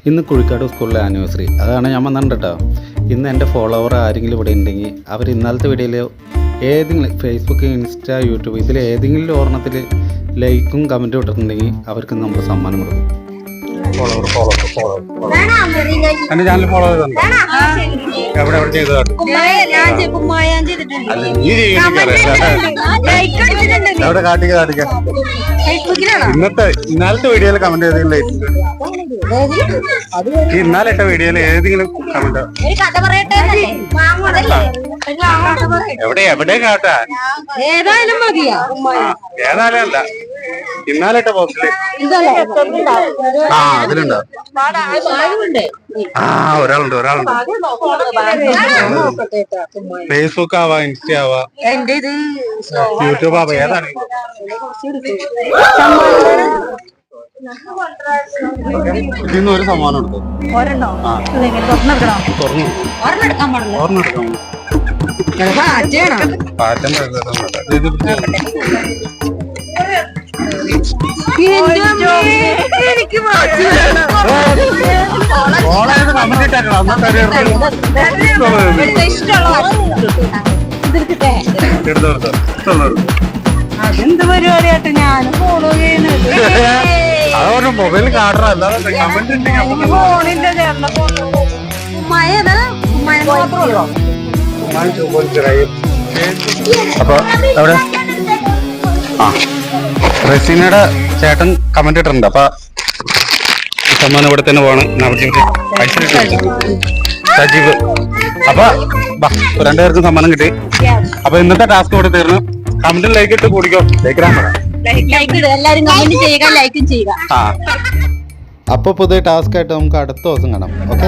ഇന്ന് കുഴിക്കാട് സ്കൂളിലെ ആനിവേഴ്സറി, അതാണ് ഞാൻ വന്നിട്ടുണ്ട് കേട്ടോ. ഇന്ന് എൻ്റെ ഫോളോവർ ആരെങ്കിലും ഇവിടെ ഉണ്ടെങ്കിൽ അവർ ഇന്നലത്തെ വീഡിയോയിൽ ഏതെങ്കിലും ഫേസ്ബുക്ക്, ഇൻസ്റ്റ, യൂട്യൂബ് ഇതിൽ ഏതെങ്കിലും ഒരെണ്ണത്തിൽ ലൈക്കും കമൻറ്റും ഇട്ടിട്ടുണ്ടെങ്കിൽ അവർക്ക് നമ്മൾ സമ്മാനം കൊടുക്കും. എന്റെ ചാനൽ ഫോളോ ചെയ്തിട്ടുണ്ട്. എവിടെ ചെയ്തതാണ്? എവിടെ കാട്ടിക്ക ഇന്നലത്തെ വീഡിയോയിൽ കമന്റ് ചെയ്തില്ല. ഇന്നാലെ ഇട്ട വീഡിയോയിൽ ഏതെങ്കിലും കമന്റ് എവിടെ കാട്ടാ? ഏതായാലും മതിയാ. ഏതായാലും അല്ല, ഇന്നാലിട്ട പോസ്റ്റില് അതിലുണ്ടോ? ഒരാളുണ്ട്. ഫേസ്ബുക്ക് ആവാ, ഇൻസ്റ്റ ആവാ, യൂട്യൂബ് ആവാ, ഏതാണ്? ഇതിന്ന് ഒരു സമ്മാനം എടുത്തു. അതെന്ത് പരിപാടിയായിട്ട് ഞാനും ഫോളോ ചെയ്യുന്നത്. അതോടെ മൊബൈൽ കാട്ടണം, അല്ലാതെ കമന്റ് അപ്പൊ അവിടെ റസീനയുടെ ചേട്ടൻ കമന്റ് ഇട്ടിട്ടുണ്ട്. അപ്പൊ സമ്മാനം ഇവിടെ തന്നെ പോവാണ്. സജീവ്. അപ്പൊ രണ്ടുപേർക്കും സമ്മാനം കിട്ടി. അപ്പൊ ഇന്നത്തെ ടാസ്ക് ഇവിടെ തീർന്നു. കമന്റിൽ ലൈക്ക് ഇട്ട് കൂടിക്കോ. അപ്പോൾ പുതിയ ടാസ്ക് ആയിട്ട് നമുക്ക് അടുത്ത ദിവസം കാണാം. ഓക്കെ.